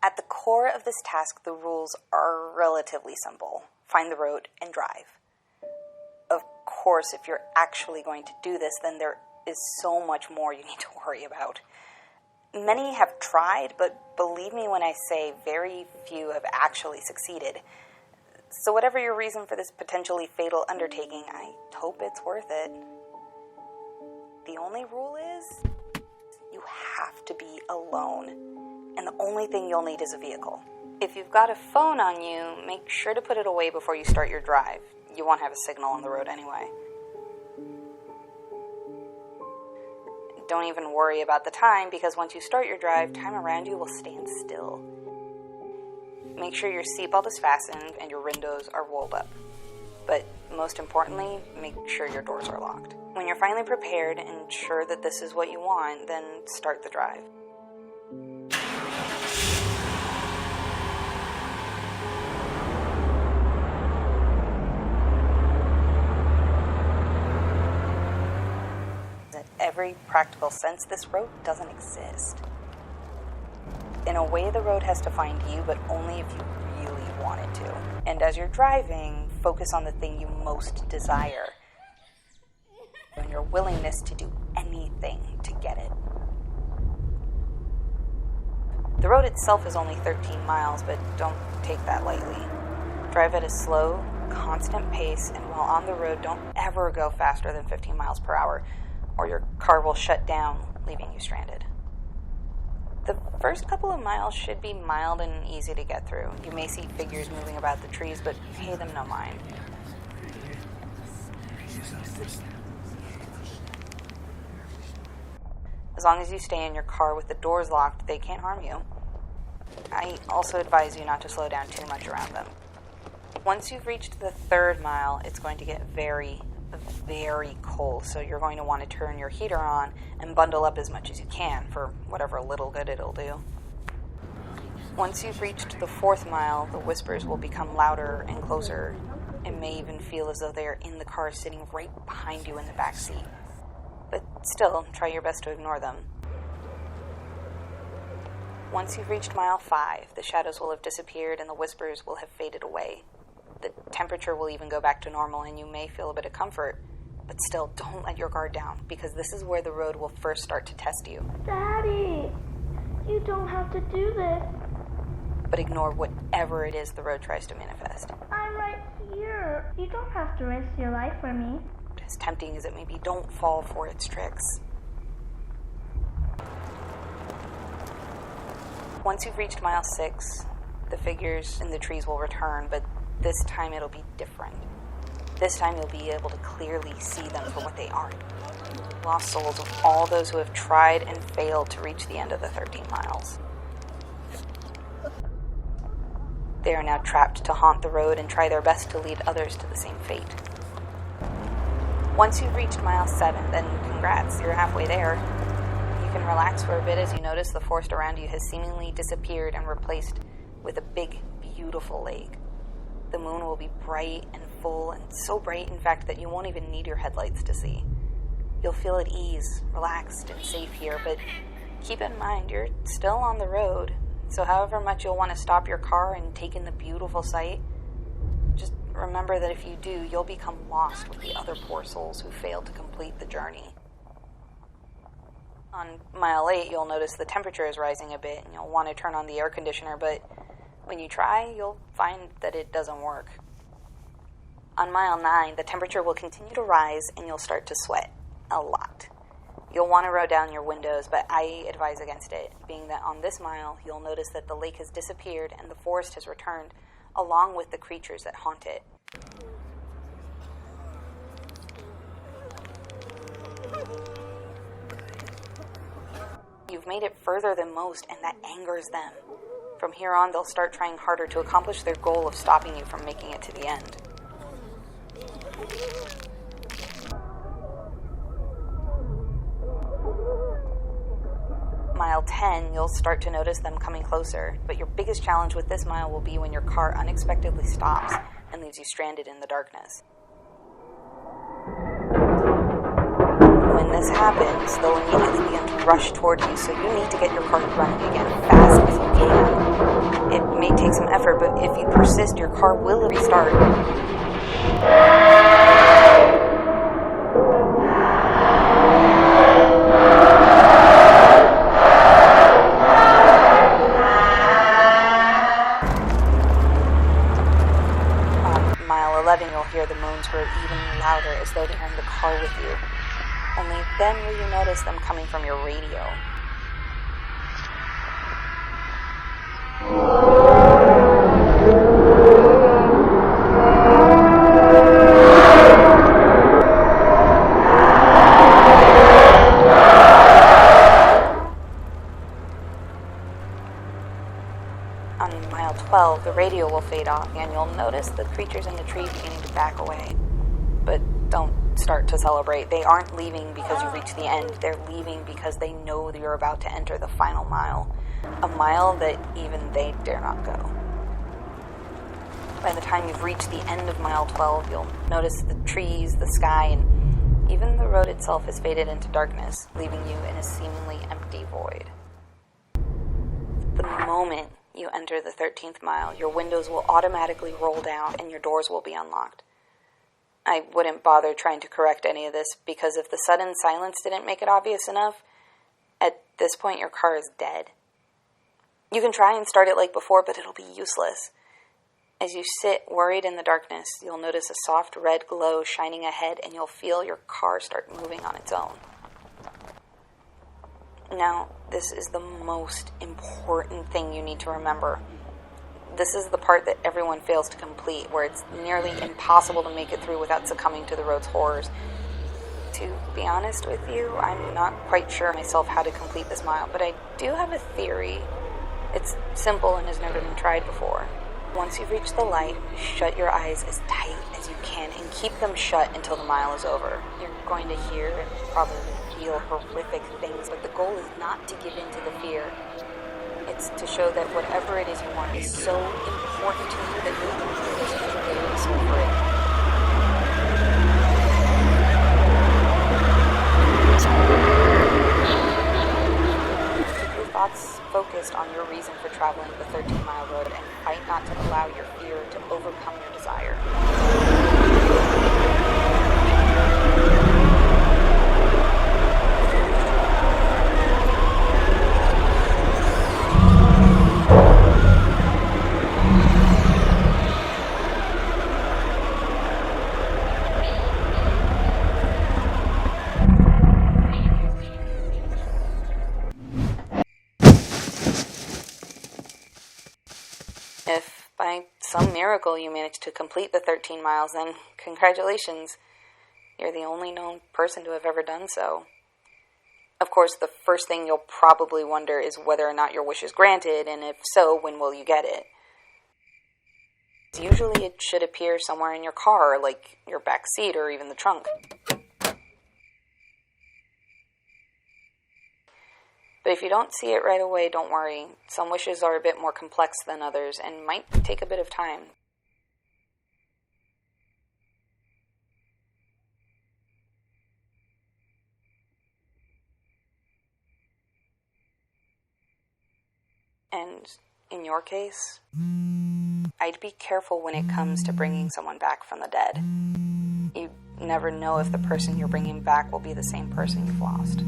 At the core of this task, the rules are relatively simple. Find the road and drive. Of course, if you're actually going to do this, then there is so much more you need to worry about. Many have tried, but believe me when I say very few have actually succeeded. So whatever your reason for this potentially fatal undertaking, I hope it's worth it. The only rule is, you have to be alone, and the only thing you'll need is a vehicle. If you've got a phone on you, make sure to put it away before you start your drive. You won't have a signal on the road anyway. Don't even worry about the time, because once you start your drive, time around you will stand still. Make sure your seatbelt is fastened and your windows are rolled up. But most importantly, make sure your doors are locked. When you're finally prepared and sure that this is what you want, then start the drive. In every practical sense, this road doesn't exist. In a way, the road has to find you, but only if you really want it to. And as you're driving, focus on the thing you most desire and your willingness to do anything to get it. The road itself is only 13 miles, but don't take that lightly. Drive at a slow, constant pace, and while on the road, don't ever go faster than 15 miles per hour, or your car will shut down, leaving you stranded. The first couple of miles should be mild and easy to get through. You may see figures moving about the trees, but pay them no mind. As long as you stay in your car with the doors locked, they can't harm you. I also advise you not to slow down too much around them. Once you've reached the 3rd mile, it's going to get very, very cold, so you're going to want to turn your heater on and bundle up as much as you can for whatever little good it'll do. Once you've reached the 4th mile, the whispers will become louder and closer. It may even feel as though they are in the car sitting right behind you in the back seat. But still, try your best to ignore them. Once you've reached mile 5, the shadows will have disappeared and the whispers will have faded away. The temperature will even go back to normal and you may feel a bit of comfort, but still, don't let your guard down, because this is where the road will first start to test you. Daddy, you don't have to do this. But ignore whatever it is the road tries to manifest. I'm right here. You don't have to risk your life for me. As tempting as it may be, don't fall for its tricks. Once you've reached mile 6, the figures in the trees will return, but this time it'll be different. This time you'll be able to clearly see them for what they are. Lost souls of all those who have tried and failed to reach the end of the 13 miles. They are now trapped to haunt the road and try their best to lead others to the same fate. Once you've reached mile 7, then congrats, you're halfway there. You can relax for a bit as you notice the forest around you has seemingly disappeared and replaced with a big, beautiful lake. The moon will be bright and full, and so bright, in fact, that you won't even need your headlights to see. You'll feel at ease, relaxed, and safe here, but keep in mind, you're still on the road, so however much you'll want to stop your car and take in the beautiful sight, just remember that if you do, you'll become lost with the other poor souls who failed to complete the journey. On mile 8, you'll notice the temperature is rising a bit, and you'll want to turn on the air conditioner, but when you try, you'll find that it doesn't work. On mile 9, the temperature will continue to rise, and you'll start to sweat a lot. You'll want to roll down your windows, but I advise against it, being that on this mile, you'll notice that the lake has disappeared and the forest has returned, along with the creatures that haunt it. You've made it further than most, and that angers them. From here on, they'll start trying harder to accomplish their goal of stopping you from making it to the end. Mile 10, you'll start to notice them coming closer, but your biggest challenge with this mile will be when your car unexpectedly stops and leaves you stranded in the darkness. When this happens, they'll immediately begin to rush toward you, so you need to get your car running again fast as you can. may take some effort, but if you persist, your car will restart. On mile 11, you'll hear the moans grow even louder as though they're in the car with you. Only then will you notice them coming from your radio. On mile 12, the radio will fade off, and you'll notice the creatures in the tree beginning to back away. But don't start to celebrate. They aren't leaving because you reach the end. They're leaving because they know that you're about to enter the final mile. A mile that even they dare not go. By the time you've reached the end of mile 12, you'll notice the trees, the sky, and even the road itself has faded into darkness, leaving you in a seemingly empty void. The moment you enter the 13th mile, your windows will automatically roll down and your doors will be unlocked. I wouldn't bother trying to correct any of this, because if the sudden silence didn't make it obvious enough, at this point your car is dead. You can try and start it like before, but it'll be useless. As you sit worried in the darkness, you'll notice a soft red glow shining ahead, and you'll feel your car start moving on its own. Now, this is the most important thing you need to remember. This is the part that everyone fails to complete, where it's nearly impossible to make it through without succumbing to the road's horrors. To be honest with you, I'm not quite sure myself how to complete this mile, but I do have a theory. It's simple and has never been tried before. Once you've reached the light, shut your eyes as tight as you can and keep them shut until the mile is over. You're going to hear and probably feel horrific things, but the goal is not to give in to the fear. It's to show that whatever it is you want is so important to you that you're going to do this every day to solve for it. Keep your thoughts focused on your reason for traveling the 13-mile road and fight not to allow your fear to overcome your desire. If by some miracle you manage to complete the 13 miles, then congratulations. You're the only known person to have ever done so. Of course, the first thing you'll probably wonder is whether or not your wish is granted, and if so, when will you get it? Usually it should appear somewhere in your car, like your back seat or even the trunk. But if you don't see it right away, don't worry. Some wishes are a bit more complex than others and might take a bit of time. And in your case, I'd be careful when it comes to bringing someone back from the dead. You never know if the person you're bringing back will be the same person you've lost.